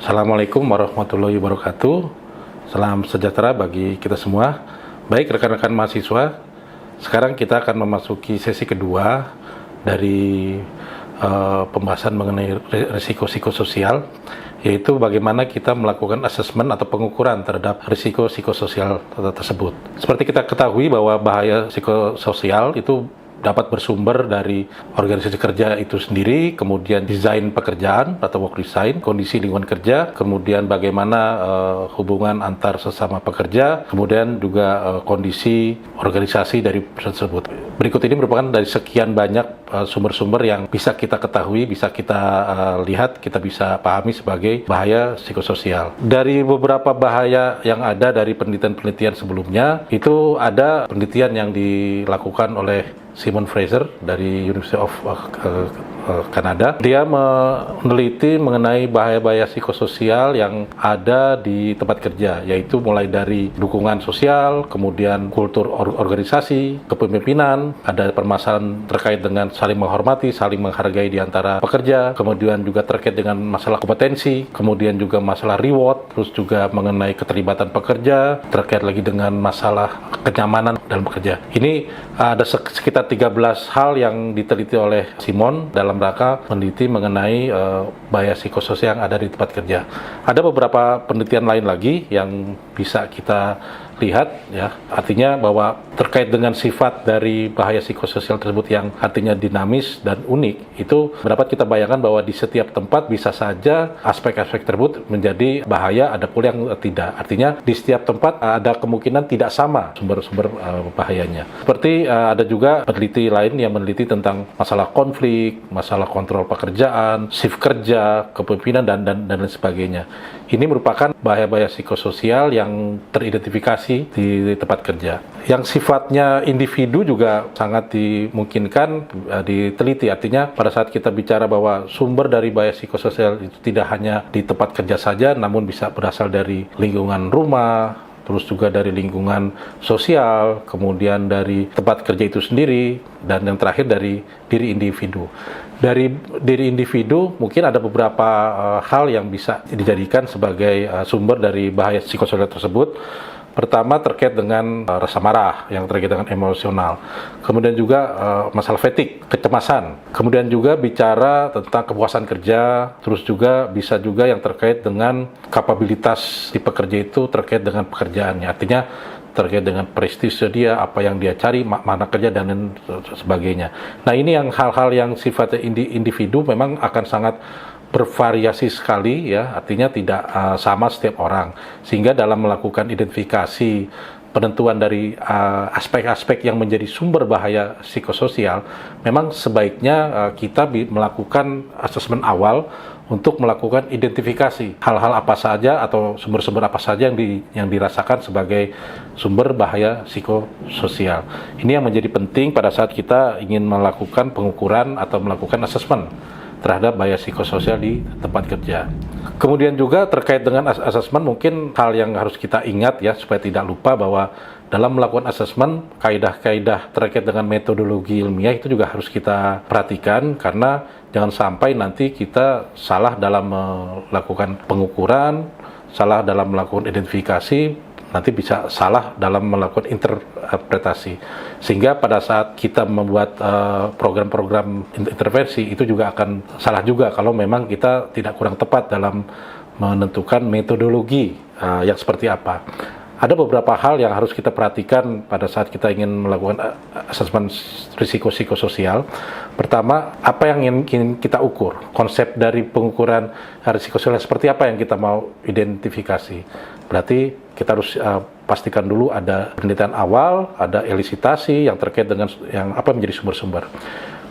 Assalamualaikum warahmatullahi wabarakatuh. Salam sejahtera bagi kita semua. Baik rekan-rekan mahasiswa, sekarang kita akan memasuki sesi kedua dari pembahasan mengenai risiko psikososial, yaitu bagaimana kita melakukan asesmen atau pengukuran terhadap risiko psikososial tersebut. Seperti kita ketahui bahwa bahaya psikososial itu dapat bersumber dari organisasi kerja itu sendiri, kemudian desain pekerjaan atau work design, kondisi lingkungan kerja, kemudian bagaimana hubungan antar sesama pekerja, kemudian juga kondisi organisasi dari perusahaan tersebut. Berikut ini merupakan dari sekian banyak sumber-sumber yang bisa kita ketahui, bisa kita lihat, kita bisa pahami sebagai bahaya psikososial. Dari beberapa bahaya yang ada dari penelitian-penelitian sebelumnya, itu ada penelitian yang dilakukan oleh Simon Fraser dari University of Kanada. Dia meneliti mengenai bahaya-bahaya psikososial yang ada di tempat kerja, yaitu mulai dari dukungan sosial, kemudian kultur organisasi, kepemimpinan, ada permasalahan terkait dengan saling menghormati, saling menghargai di antara pekerja, kemudian juga terkait dengan masalah kompetensi, kemudian juga masalah reward, terus juga mengenai keterlibatan pekerja, terkait lagi dengan masalah kenyamanan dalam bekerja. Ini ada sekitar 13 hal yang diteliti oleh Simon dalam rangka meneliti mengenai bahaya psikososial yang ada di tempat kerja. Ada beberapa penelitian lain lagi yang bisa kita lihat, ya, artinya bahwa terkait dengan sifat dari bahaya psikososial tersebut yang artinya dinamis dan unik, itu dapat kita bayangkan bahwa di setiap tempat bisa saja aspek-aspek tersebut menjadi bahaya, ada pula yang tidak. Artinya di setiap tempat ada kemungkinan tidak sama sumber-sumber bahayanya. Seperti ada juga peneliti lain yang meneliti tentang masalah konflik, masalah kontrol pekerjaan, shift kerja, kepemimpinan dan lain sebagainya. Ini merupakan bahaya-bahaya psikososial yang teridentifikasi di tempat kerja. Yang sifatnya individu juga sangat dimungkinkan diteliti. Artinya pada saat kita bicara bahwa sumber dari bahaya psikososial itu tidak hanya di tempat kerja saja, namun bisa berasal dari lingkungan rumah, terus juga dari lingkungan sosial, kemudian dari tempat kerja itu sendiri, dan yang terakhir dari diri individu. Dari diri individu mungkin ada beberapa hal yang bisa dijadikan sebagai sumber dari bahaya psikososial tersebut. Pertama terkait dengan rasa marah yang terkait dengan emosional. Kemudian juga masalah fatigue, kecemasan. Kemudian juga bicara tentang kepuasan kerja, terus juga bisa juga yang terkait dengan kapabilitas si pekerja itu terkait dengan pekerjaannya. Artinya terkait dengan prestise dia, apa yang dia cari, mana kerja dan lain sebagainya. Nah, ini yang hal-hal yang sifatnya individu memang akan sangat bervariasi sekali, ya, artinya tidak sama setiap orang, sehingga dalam melakukan identifikasi penentuan dari aspek-aspek yang menjadi sumber bahaya psikososial, memang sebaiknya kita melakukan asesmen awal untuk melakukan identifikasi hal-hal apa saja atau sumber-sumber apa saja yang dirasakan sebagai sumber bahaya psikososial. Ini yang menjadi penting pada saat kita ingin melakukan pengukuran atau melakukan asesmen terhadap bahaya psikososial di tempat kerja. Kemudian juga terkait dengan asesmen, mungkin hal yang harus kita ingat, ya, supaya tidak lupa bahwa dalam melakukan asesmen, kaidah-kaidah terkait dengan metodologi ilmiah itu juga harus kita perhatikan, karena jangan sampai nanti kita salah dalam melakukan pengukuran, salah dalam melakukan identifikasi, nanti bisa salah dalam melakukan interpretasi. Sehingga pada saat kita membuat program-program intervensi, itu juga akan salah juga kalau memang kita tidak kurang tepat dalam menentukan metodologi yang seperti apa. Ada beberapa hal yang harus kita perhatikan pada saat kita ingin melakukan asesmen risiko psikososial. Pertama, apa yang ingin kita ukur? Konsep dari pengukuran risiko psikososial seperti apa yang kita mau identifikasi? Berarti kita harus pastikan dulu ada penelitian awal, ada elisitasi yang terkait dengan yang apa menjadi sumber-sumber.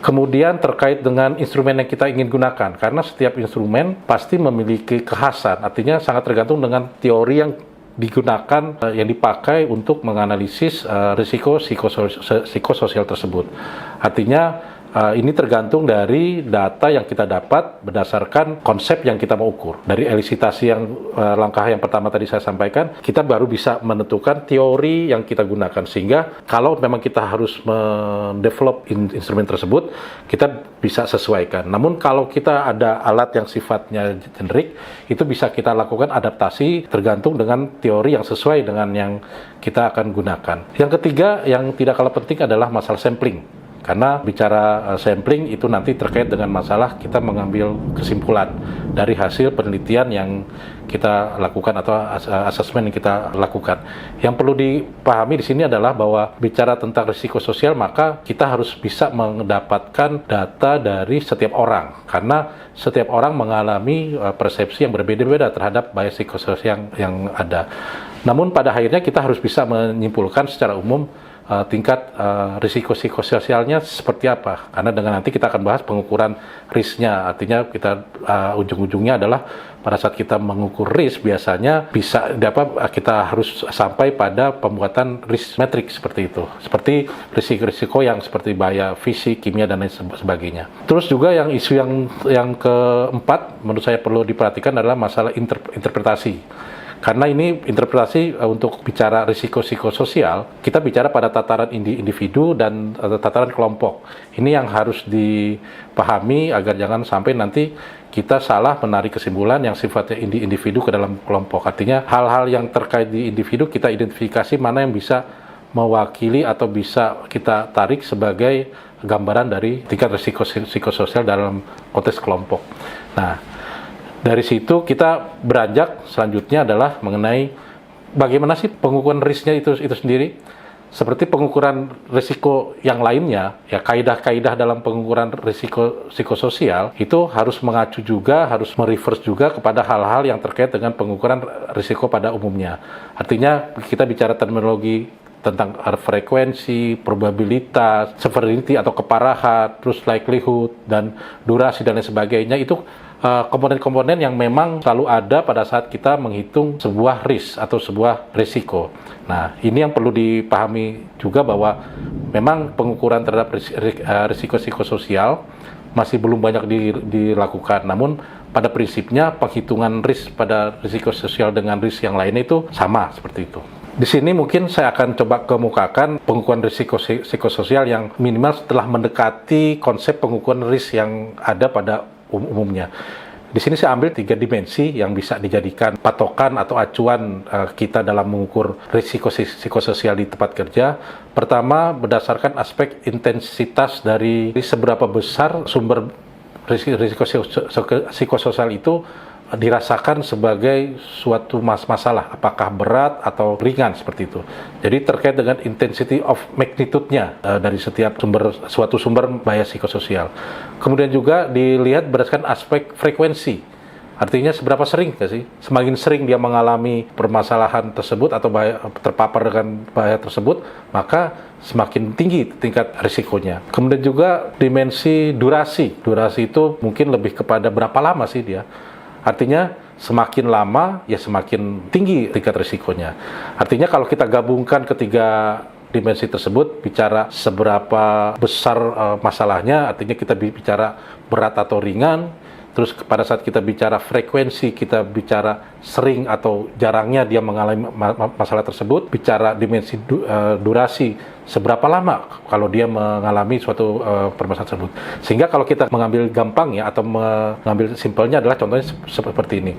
Kemudian terkait dengan instrumen yang kita ingin gunakan, karena setiap instrumen pasti memiliki kekhasan, artinya sangat tergantung dengan teori yang digunakan, yang dipakai untuk menganalisis risiko psikososial tersebut. Artinya Ini tergantung dari data yang kita dapat berdasarkan konsep yang kita mau ukur. Dari elisitasi yang langkah yang pertama tadi saya sampaikan, kita baru bisa menentukan teori yang kita gunakan. Sehingga kalau memang kita harus mendevelop instrumen tersebut, kita bisa sesuaikan. Namun kalau kita ada alat yang sifatnya generik, itu bisa kita lakukan adaptasi tergantung dengan teori yang sesuai dengan yang kita akan gunakan. Yang ketiga, yang tidak kalah penting adalah masalah sampling. Karena bicara sampling itu nanti terkait dengan masalah kita mengambil kesimpulan dari hasil penelitian yang kita lakukan atau asesmen yang kita lakukan. Yang perlu dipahami di sini adalah bahwa bicara tentang risiko sosial, maka kita harus bisa mendapatkan data dari setiap orang. Karena setiap orang mengalami persepsi yang berbeda-beda terhadap bias psikososial yang ada. Namun pada akhirnya kita harus bisa menyimpulkan secara umum tingkat risiko psikososialnya seperti apa, karena dengan nanti kita akan bahas pengukuran risknya. Artinya kita ujung-ujungnya adalah pada saat kita mengukur risk biasanya bisa kita harus sampai pada pembuatan risk matrix seperti itu, seperti risiko-risiko yang seperti bahaya fisik, kimia dan lain sebagainya. Terus juga yang isu yang keempat menurut saya perlu diperhatikan adalah masalah interpretasi. Karena ini interpretasi untuk bicara risiko psikososial, kita bicara pada tataran individu dan tataran kelompok. Ini yang harus dipahami agar jangan sampai nanti kita salah menarik kesimpulan yang sifatnya individu ke dalam kelompok. Artinya hal-hal yang terkait di individu kita identifikasi mana yang bisa mewakili atau bisa kita tarik sebagai gambaran dari tingkat risiko psikososial dalam konteks kelompok. Nah, dari situ kita beranjak selanjutnya adalah mengenai bagaimana sih pengukuran risknya itu sendiri. Seperti pengukuran risiko yang lainnya, ya kaidah-kaidah dalam pengukuran risiko psikososial itu harus mengacu juga, harus mereverse juga kepada hal-hal yang terkait dengan pengukuran risiko pada umumnya. Artinya kita bicara terminologi tentang frekuensi, probabilitas, severity atau keparahan, terus likelihood, dan durasi dan lain sebagainya, itu komponen-komponen yang memang selalu ada pada saat kita menghitung sebuah risk atau sebuah risiko. Nah, ini yang perlu dipahami juga bahwa memang pengukuran terhadap risiko psikososial masih belum banyak dilakukan. Namun pada prinsipnya penghitungan risk pada risiko sosial dengan risk yang lainnya itu sama seperti itu. Di sini mungkin saya akan coba kemukakan pengukuran risiko psikososial yang minimal setelah mendekati konsep pengukuran risk yang ada pada umumnya. Di sini saya ambil 3 dimensi yang bisa dijadikan patokan atau acuan kita dalam mengukur risiko psikososial di tempat kerja. Pertama, berdasarkan aspek intensitas dari seberapa besar sumber risiko psikososial itu dirasakan sebagai suatu masalah, apakah berat atau ringan seperti itu. Jadi terkait dengan intensity of magnitude-nya dari setiap suatu sumber bahaya psikososial. Kemudian juga dilihat berdasarkan aspek frekuensi. Artinya seberapa sering sih? Semakin sering dia mengalami permasalahan tersebut atau terpapar dengan bahaya tersebut, maka semakin tinggi tingkat risikonya. Kemudian juga dimensi durasi. Durasi itu mungkin lebih kepada berapa lama sih dia. Artinya semakin lama ya semakin tinggi tingkat risikonya. Artinya kalau kita gabungkan ketiga dimensi tersebut, bicara seberapa besar masalahnya, artinya kita bicara berat atau ringan. Terus pada saat kita bicara frekuensi, kita bicara sering atau jarangnya dia mengalami masalah tersebut, bicara dimensi durasi, seberapa lama kalau dia mengalami suatu permasalahan tersebut. Sehingga kalau kita mengambil gampang ya, atau mengambil simpelnya adalah contohnya seperti ini.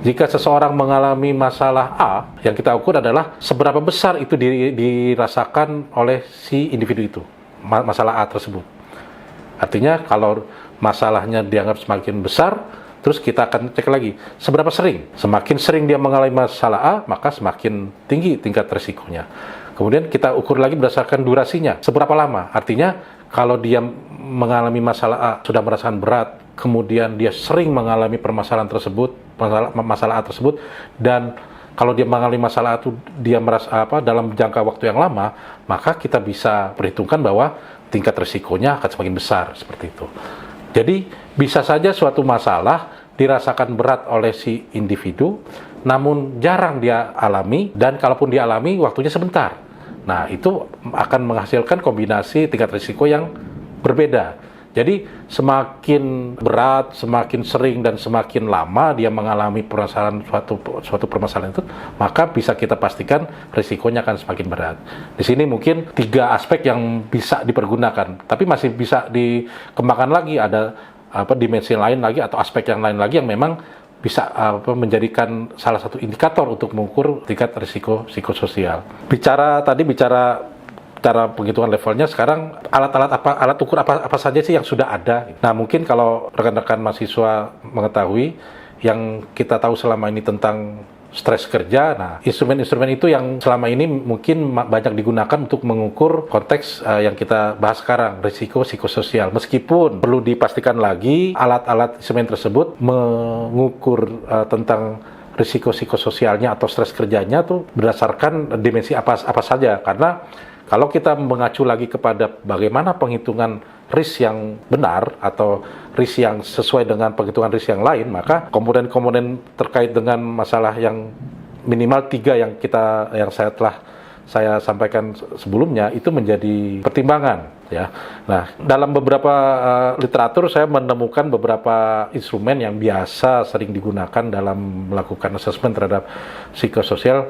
Jika seseorang mengalami masalah A, yang kita ukur adalah seberapa besar itu dirasakan oleh si individu itu, masalah A tersebut. Artinya kalau masalahnya dianggap semakin besar, terus kita akan cek lagi seberapa sering. Semakin sering dia mengalami masalah A, maka semakin tinggi tingkat risikonya. Kemudian kita ukur lagi berdasarkan durasinya, seberapa lama. Artinya kalau dia mengalami masalah A, sudah merasakan berat, kemudian dia sering mengalami permasalahan tersebut, masalah A tersebut, dan kalau dia mengalami masalah itu dia merasa dalam jangka waktu yang lama, maka kita bisa perhitungkan bahwa tingkat risikonya akan semakin besar seperti itu. Jadi bisa saja suatu masalah dirasakan berat oleh si individu, namun jarang dia alami, dan kalaupun dia alami waktunya sebentar. Nah, itu akan menghasilkan kombinasi tingkat risiko yang berbeda. Jadi semakin berat, semakin sering dan semakin lama dia mengalami permasalahan suatu permasalahan itu, maka bisa kita pastikan risikonya akan semakin berat. Di sini mungkin 3 aspek yang bisa dipergunakan, tapi masih bisa dikembangkan lagi, ada dimensi lain lagi atau aspek yang lain lagi yang memang bisa menjadikan salah satu indikator untuk mengukur tingkat risiko psikososial. Bicara cara penghitungan levelnya, sekarang alat ukur apa saja sih yang sudah ada. Nah, mungkin kalau rekan-rekan mahasiswa mengetahui yang kita tahu selama ini tentang stres kerja, nah instrumen-instrumen itu yang selama ini mungkin banyak digunakan untuk mengukur konteks yang kita bahas sekarang, risiko psikososial. Meskipun perlu dipastikan lagi alat-alat instrumen tersebut mengukur tentang risiko psikososialnya atau stres kerjanya tuh berdasarkan dimensi apa saja, karena kalau kita mengacu lagi kepada bagaimana penghitungan risk yang benar atau risk yang sesuai dengan penghitungan risk yang lain, maka komponen-komponen terkait dengan masalah yang minimal 3 yang saya sampaikan sebelumnya itu menjadi pertimbangan, ya. Nah, dalam beberapa literatur saya menemukan beberapa instrumen yang biasa sering digunakan dalam melakukan assessment terhadap psikososial,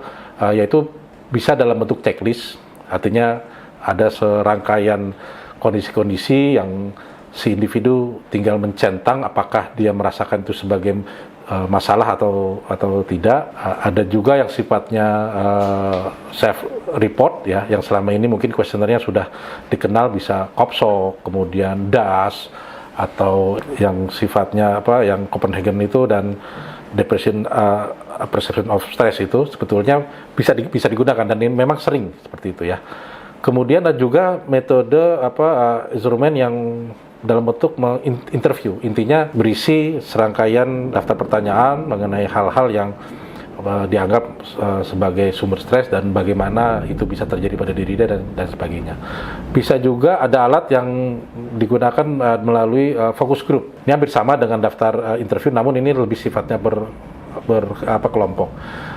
yaitu bisa dalam bentuk checklist. Artinya ada serangkaian kondisi-kondisi yang si individu tinggal mencentang apakah dia merasakan itu sebagai masalah atau tidak. Ada juga yang sifatnya self report, ya, yang selama ini mungkin kuesionernya sudah dikenal, bisa COPSOC, kemudian DAS, atau yang sifatnya yang Copenhagen itu dan perception of stress itu sebetulnya bisa digunakan dan ini memang sering seperti itu, ya. Kemudian ada juga metode instrumen yang dalam bentuk interview, intinya berisi serangkaian daftar pertanyaan mengenai hal-hal yang dianggap sebagai sumber stres dan bagaimana itu bisa terjadi pada diri dia dan sebagainya. Bisa juga ada alat yang digunakan melalui focus group. Ini hampir sama dengan daftar interview, namun ini lebih sifatnya kelompok.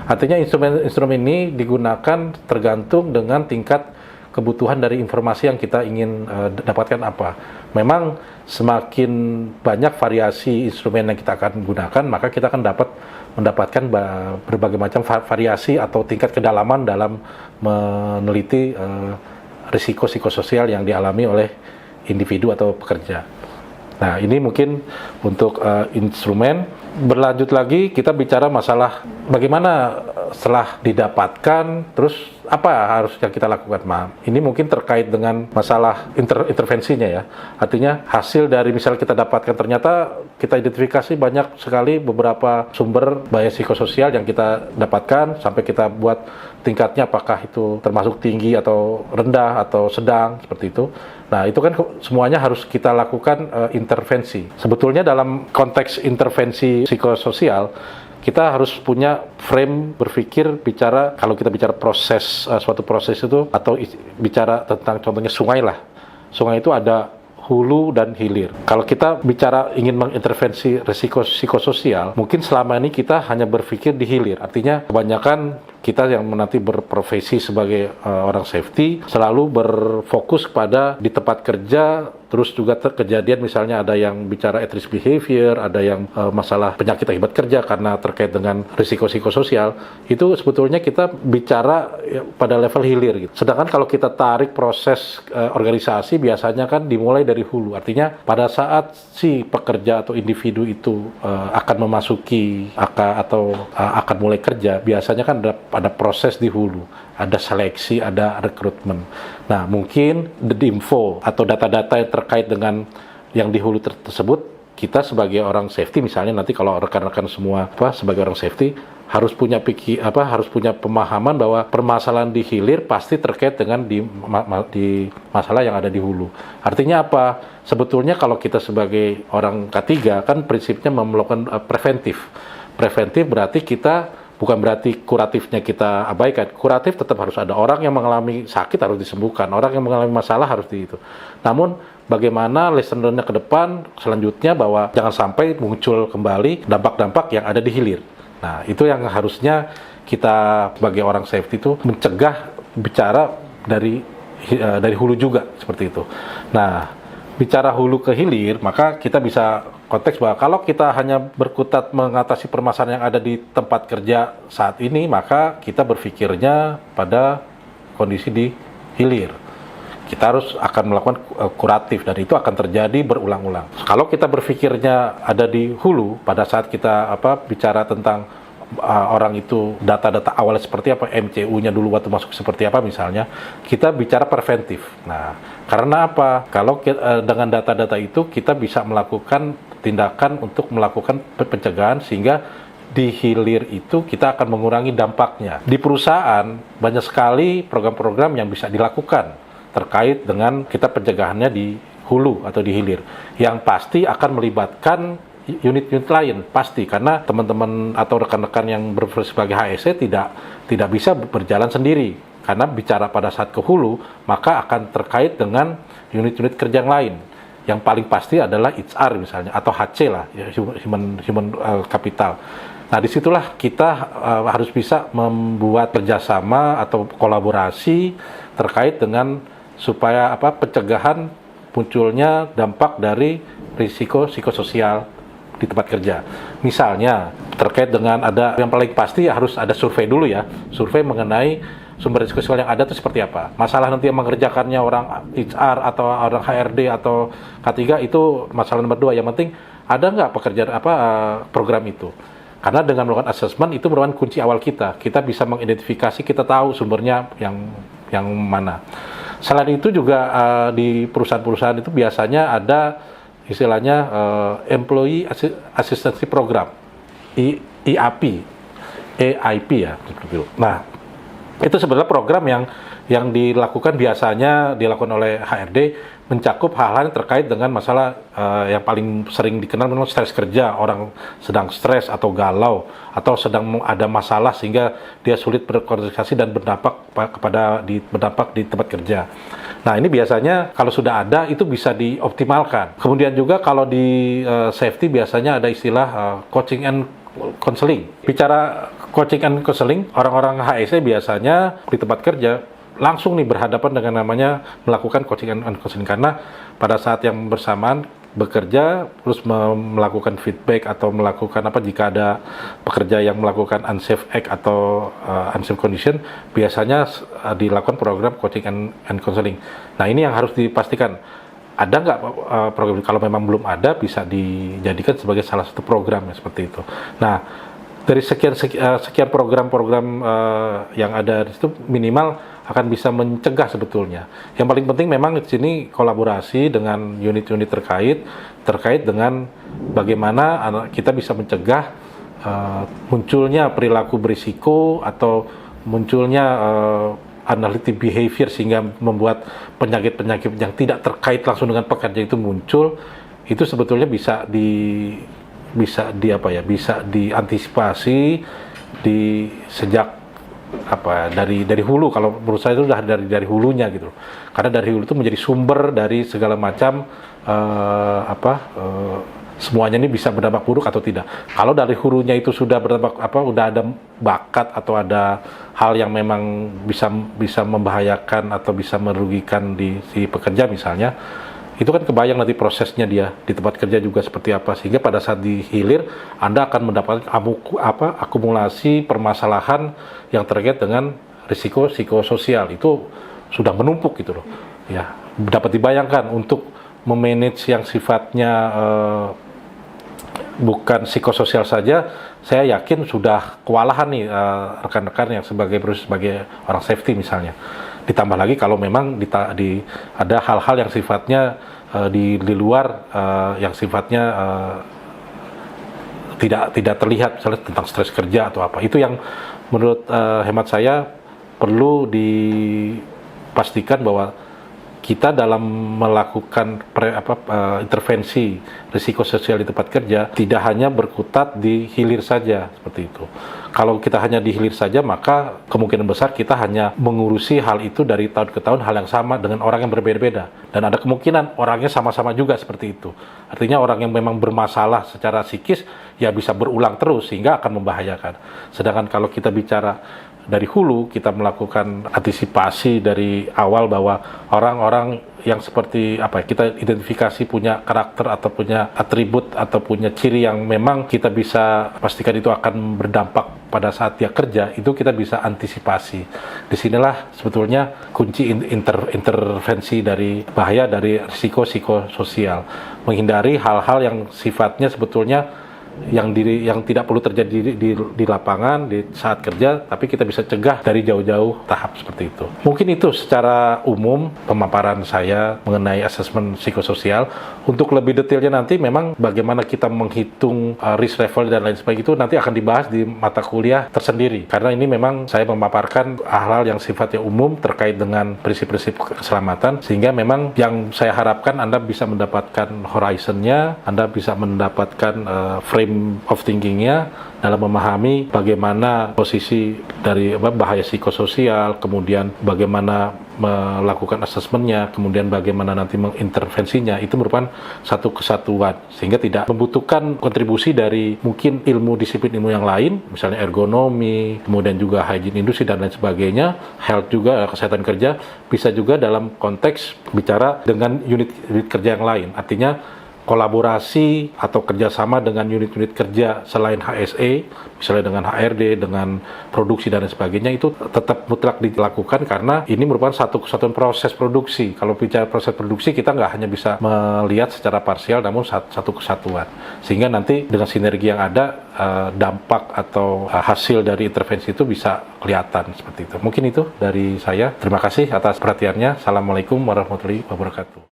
Artinya instrumen ini digunakan tergantung dengan tingkat kebutuhan dari informasi yang kita ingin dapatkan apa. Memang semakin banyak variasi instrumen yang kita akan gunakan, maka kita akan mendapatkan berbagai macam variasi atau tingkat kedalaman dalam meneliti risiko psikososial yang dialami oleh individu atau pekerja. Nah, ini mungkin untuk instrumen. Berlanjut lagi, kita bicara masalah bagaimana setelah didapatkan, terus apa harus yang kita lakukan. Ini mungkin terkait dengan masalah intervensinya, ya. Artinya hasil dari misal kita dapatkan, ternyata kita identifikasi banyak sekali beberapa sumber bahaya psikososial yang kita dapatkan, sampai kita buat tingkatnya apakah itu termasuk tinggi atau rendah atau sedang, seperti itu. Nah, itu kan semuanya harus kita lakukan intervensi. Sebetulnya dalam konteks intervensi psikososial, kita harus punya frame berpikir kalau kita bicara proses, suatu proses itu, atau bicara tentang contohnya sungai lah. Sungai itu ada hulu dan hilir. Kalau kita bicara ingin mengintervensi risiko psikososial, mungkin selama ini kita hanya berpikir di hilir. Artinya kebanyakan kita yang nanti berprofesi sebagai orang safety selalu berfokus pada di tempat kerja, terus juga kejadian misalnya ada yang bicara at risk behavior, ada yang masalah penyakit akibat kerja karena terkait dengan risiko psikososial. Itu sebetulnya kita bicara pada level hilir gitu. Sedangkan kalau kita tarik proses organisasi, biasanya kan dimulai dari hulu. Artinya pada saat si pekerja atau individu itu akan memasuki atau akan mulai kerja, biasanya kan ada proses di hulu, ada seleksi, ada rekrutmen. Nah, mungkin info atau data-data yang terkait dengan yang di hulu tersebut, kita sebagai orang safety misalnya nanti kalau rekan-rekan semua sebagai orang safety harus punya pemahaman bahwa permasalahan di hilir pasti terkait dengan di masalah yang ada di hulu. Artinya apa? Sebetulnya kalau kita sebagai orang K3 kan prinsipnya melakukan preventif. Preventif berarti kita bukan berarti kuratifnya kita abaikan. Kuratif tetap harus ada. Orang yang mengalami sakit harus disembuhkan. Orang yang mengalami masalah harus itu. Namun bagaimana lesson learn-nya ke depan selanjutnya bahwa jangan sampai muncul kembali dampak-dampak yang ada di hilir. Nah, itu yang harusnya kita sebagai orang safety itu mencegah bicara dari hulu juga seperti itu. Nah, bicara hulu ke hilir, maka kita bisa konteks bahwa kalau kita hanya berkutat mengatasi permasalahan yang ada di tempat kerja saat ini, maka kita berpikirnya pada kondisi di hilir. Kita harus akan melakukan kuratif, dan itu akan terjadi berulang-ulang. Kalau kita berpikirnya ada di hulu, pada saat kita bicara tentang orang itu data-data awalnya seperti apa, MCU-nya dulu waktu masuk seperti apa misalnya, kita bicara preventif. Nah, karena apa? Kalau dengan data-data itu kita bisa melakukan tindakan untuk melakukan pencegahan, sehingga di hilir itu kita akan mengurangi dampaknya. Di perusahaan banyak sekali program-program yang bisa dilakukan terkait dengan kita pencegahannya di hulu atau di hilir, yang pasti akan melibatkan unit-unit lain, pasti, karena teman-teman atau rekan-rekan yang berfungsi sebagai HSE tidak bisa berjalan sendiri, karena bicara pada saat ke hulu maka akan terkait dengan unit-unit kerja yang lain. Yang paling pasti adalah HR misalnya, atau HC lah, human capital. Nah, disitulah kita harus bisa membuat kerjasama atau kolaborasi terkait dengan supaya pencegahan munculnya dampak dari risiko psikososial di tempat kerja. Misalnya terkait dengan ada yang paling pasti harus ada survei dulu ya, survei mengenai sumber risiko sosial yang ada itu seperti apa. Masalah nanti yang mengerjakannya orang HR atau orang HRD atau K3 itu masalah nomor 2. Yang penting ada nggak pekerjaan program itu. Karena dengan melakukan assessment itu merupakan kunci awal kita. Kita bisa mengidentifikasi, kita tahu sumbernya yang mana. Selain itu juga di perusahaan-perusahaan itu biasanya ada istilahnya Employee Assistance Program, EAP ya. Nah, itu sebenarnya program yang dilakukan biasanya dilakukan oleh HRD, mencakup hal-hal yang terkait dengan masalah yang paling sering dikenal memang stres kerja. Orang sedang stres atau galau atau sedang ada masalah sehingga dia sulit berkomunikasi dan berdampak di tempat kerja. Nah, ini biasanya kalau sudah ada itu bisa dioptimalkan. Kemudian juga kalau di safety biasanya ada istilah coaching and counseling. Bicara coaching and counseling, orang-orang HSE biasanya di tempat kerja langsung nih berhadapan dengan namanya melakukan coaching and counseling, karena pada saat yang bersamaan bekerja terus melakukan feedback atau melakukan jika ada pekerja yang melakukan unsafe act atau unsafe condition, biasanya dilakukan program coaching and counseling. Nah, ini yang harus dipastikan ada nggak program. Kalau memang belum ada, bisa dijadikan sebagai salah satu program ya, seperti itu. Nah, dari sekian program-program yang ada di situ, minimal akan bisa mencegah sebetulnya. Yang paling penting memang di sini kolaborasi dengan unit-unit terkait dengan bagaimana kita bisa mencegah munculnya perilaku berisiko atau munculnya unhealthy behavior, sehingga membuat penyakit-penyakit yang tidak terkait langsung dengan pekerja itu muncul. Itu sebetulnya bisa diantisipasi sejak dari hulu. Kalau menurut saya itu sudah dari hulunya gitu, karena dari hulu itu menjadi sumber dari segala macam semuanya ini bisa berdampak buruk atau tidak. Kalau dari hulunya itu sudah berdampak udah ada bakat atau ada hal yang memang bisa membahayakan atau bisa merugikan si pekerja misalnya, itu kan kebayang nanti prosesnya dia di tempat kerja juga seperti apa, sehingga pada saat di hilir Anda akan mendapatkan akumulasi permasalahan yang terkait dengan risiko psikososial itu sudah menumpuk gitu loh ya. Dapat dibayangkan untuk memanage yang sifatnya bukan psikososial saja, saya yakin sudah kewalahan nih rekan-rekan yang sebagai orang safety misalnya. Ditambah lagi kalau memang ada hal-hal yang sifatnya di luar yang sifatnya tidak terlihat, misalnya tentang stres kerja atau apa. Itu yang menurut hemat saya perlu dipastikan bahwa kita dalam melakukan intervensi risiko sosial di tempat kerja tidak hanya berkutat di hilir saja seperti itu. Kalau kita hanya di hilir saja, maka kemungkinan besar kita hanya mengurusi hal itu dari tahun ke tahun, hal yang sama dengan orang yang berbeda-beda, dan ada kemungkinan orangnya sama-sama juga seperti itu. Artinya orang yang memang bermasalah secara psikis ya bisa berulang terus sehingga akan membahayakan. Sedangkan kalau kita bicara dari hulu, kita melakukan antisipasi dari awal bahwa orang-orang yang seperti apa kita identifikasi punya karakter atau punya atribut atau punya ciri yang memang kita bisa pastikan itu akan berdampak pada saat dia kerja, itu kita bisa antisipasi. Disinilah sebetulnya kunci intervensi dari bahaya dari risiko psikososial, menghindari hal-hal yang sifatnya sebetulnya yang tidak perlu terjadi di lapangan di saat kerja, tapi kita bisa cegah dari jauh-jauh tahap seperti itu. Mungkin itu secara umum pemaparan saya mengenai asesmen psikososial. Untuk lebih detailnya nanti memang bagaimana kita menghitung risk level dan lain sebagainya itu nanti akan dibahas di mata kuliah tersendiri. Karena ini memang saya memaparkan hal-hal yang sifatnya umum terkait dengan prinsip-prinsip keselamatan, sehingga memang yang saya harapkan Anda bisa mendapatkan horizon-nya, Anda bisa mendapatkan frame of thinking-nya dalam memahami bagaimana posisi dari bahaya psikososial, kemudian bagaimana melakukan asesmennya, kemudian bagaimana nanti mengintervensinya, itu merupakan satu kesatuan, sehingga tidak membutuhkan kontribusi dari mungkin disiplin ilmu yang lain, misalnya ergonomi, kemudian juga hygiene industri dan lain sebagainya, health juga, kesehatan kerja, bisa juga dalam konteks bicara dengan unit kerja yang lain, artinya kolaborasi atau kerjasama dengan unit-unit kerja selain HSE, misalnya dengan HRD, dengan produksi dan sebagainya, itu tetap mutlak dilakukan karena ini merupakan satu kesatuan proses produksi. Kalau bicara proses produksi, kita nggak hanya bisa melihat secara parsial, namun satu kesatuan. Sehingga nanti dengan sinergi yang ada, dampak atau hasil dari intervensi itu bisa kelihatan seperti itu. Mungkin itu dari saya. Terima kasih atas perhatiannya. Assalamualaikum warahmatullahi wabarakatuh.